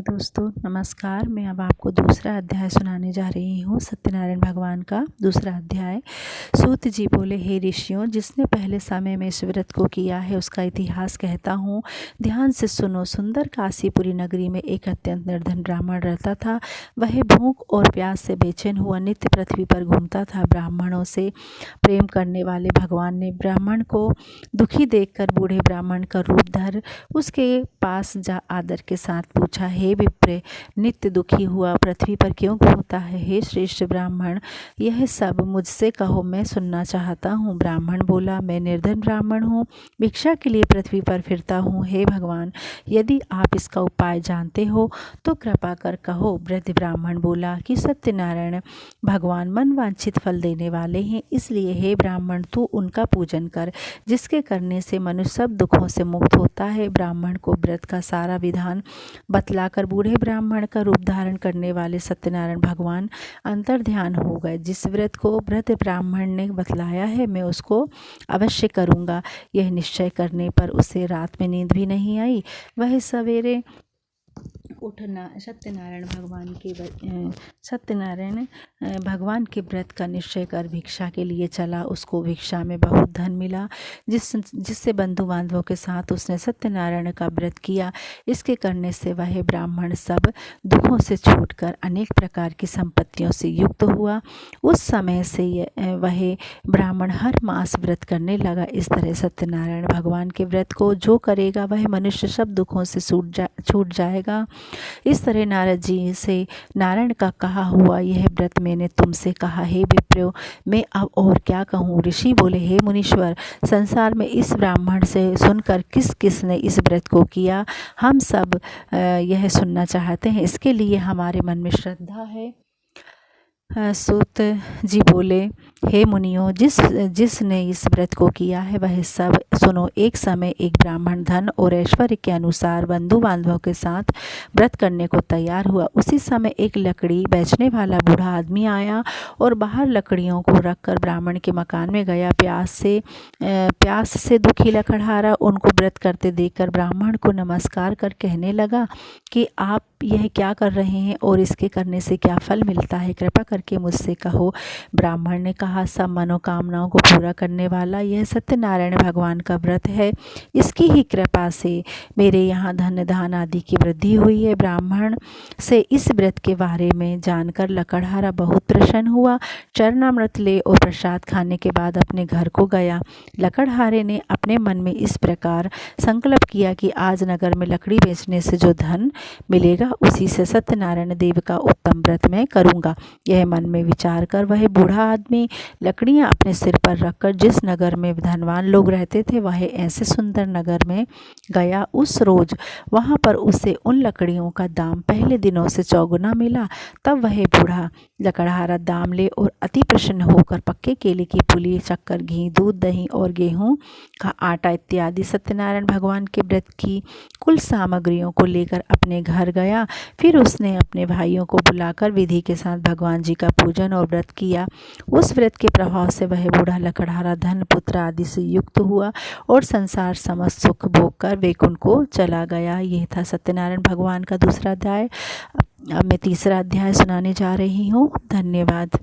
दोस्तों नमस्कार। मैं अब आपको दूसरा अध्याय सुनाने जा रही हूँ, सत्यनारायण भगवान का दूसरा अध्याय। सूत जी बोले, हे ऋषियों, जिसने पहले समय में इस व्रत को किया है उसका इतिहास कहता हूँ। ध्यान से सुनो। सुंदर काशीपुरी नगरी में एक अत्यंत निर्धन ब्राह्मण रहता था। वह भूख और प्यास से बेचैन हुआ नित्य पृथ्वी पर घूमता था। ब्राह्मणों से प्रेम करने वाले भगवान ने ब्राह्मण को दुखी देखकर बूढ़े ब्राह्मण का रूप धर उसके पास जा आदर के साथ पूछा, हे विप्र, नित्य दुखी हुआ पृथ्वी पर क्यों घूमता है? हे श्रेष्ठ ब्राह्मण, यह सब मुझसे कहो, मैं सुनना चाहता हूँ। ब्राह्मण बोला, मैं निर्धन ब्राह्मण हूँ, भिक्षा के लिए पृथ्वी पर फिरता हूँ। हे भगवान, यदि आप इसका उपाय जानते हो तो कृपा कर कहो। वृद्ध ब्राह्मण बोला कि सत्यनारायण भगवान मनवांछित फल देने वाले हैं, इसलिए हे ब्राह्मण तू उनका पूजन कर, जिसके करने से मनुष्य सब दुखों से मुक्त होता है। ब्राह्मण को व्रत का सारा विधान बतलाकर बूढ़े ब्राह्मण का रूप धारण करने वाले सत्यनारायण भगवान अंतर्ध्यान हो गए। जिस व्रत को वृद्ध ब्राह्मण ने बतलाया है मैं उसको अवश्य करूँगा। यह निश्चय करने पर उसे रात में नींद भी नहीं आई। वह सवेरे उठना सत्यनारायण भगवान के व्रत का निश्चय कर भिक्षा के लिए चला। उसको भिक्षा में बहुत धन मिला, जिससे बंधु बांधवों के साथ उसने सत्यनारायण का व्रत किया। इसके करने से वह ब्राह्मण सब दुखों से छूटकर अनेक प्रकार की संपत्तियों से युक्त हुआ। उस समय से वह ब्राह्मण हर मास व्रत करने लगा। इस तरह सत्यनारायण भगवान के व्रत को जो करेगा वह मनुष्य सब दुखों से छूट जाएगा। इस तरह नारद जी से नारायण का कहा हुआ यह व्रत मैंने तुमसे कहा। हे विप्रो, मैं अब और क्या कहूँ? ऋषि बोले, हे मुनीश्वर, संसार में इस ब्राह्मण से सुनकर किस किस ने इस व्रत को किया, हम सब यह सुनना चाहते हैं। इसके लिए हमारे मन में श्रद्धा है। सूत जी बोले, हे मुनियों, जिसने इस व्रत को किया है वह सब सुनो। एक समय एक ब्राह्मण धन और ऐश्वर्य के अनुसार बंधु बांधवों के साथ व्रत करने को तैयार हुआ। उसी समय एक लकड़ी बेचने वाला बूढ़ा आदमी आया और बाहर लकड़ियों को रखकर ब्राह्मण के मकान में गया। प्यास से दुखी लकड़हारा उनको व्रत करते देखकर ब्राह्मण को नमस्कार कर कहने लगा कि आप यह क्या कर रहे हैं और इसके करने से क्या फल मिलता है? कृपा करके मुझसे कहो। ब्राह्मण ने कहा, सब मनोकामनाओं को पूरा करने वाला यह सत्यनारायण भगवान का व्रत है। इसकी ही कृपा से मेरे यहाँ धन धान आदि की वृद्धि हुई है। ब्राह्मण से इस व्रत के बारे में जानकर लकड़हारा बहुत प्रसन्न हुआ। चरणामृत ले और प्रसाद खाने के बाद अपने घर को गया। लकड़हारे ने अपने मन में इस प्रकार संकल्प किया कि आज नगर में लकड़ी बेचने से जो धन मिलेगा उसी से सत्यनारायण देव का उत्तम व्रत मैं करूँगा। यह मन में विचार कर वह बूढ़ा आदमी लकड़ियाँ अपने सिर पर रखकर जिस नगर में धनवान लोग रहते थे वह ऐसे सुंदर नगर में गया। उस रोज वहाँ पर उसे उन लकड़ियों का दाम पहले दिनों से चौगुना मिला। तब वह बूढ़ा लकड़हारा दाम ले और अति प्रसन्न होकर पक्के केले की पुली, शक्कर, घी, दूध, दही और गेहूँ का आटा इत्यादि सत्यनारायण भगवान के व्रत की कुल सामग्रियों को लेकर अपने घर गया। फिर उसने अपने भाइयों को बुलाकर विधि के साथ भगवान जी का पूजन और व्रत किया। उस व्रत के प्रभाव से वह बूढ़ा लकड़हारा धन, पुत्र आदि से युक्त हुआ और संसार समस्त सुख भोग कर वैकुंठ को चला गया। यह था सत्यनारायण भगवान का दूसरा अध्याय। अब मैं तीसरा अध्याय सुनाने जा रही हूँ। धन्यवाद।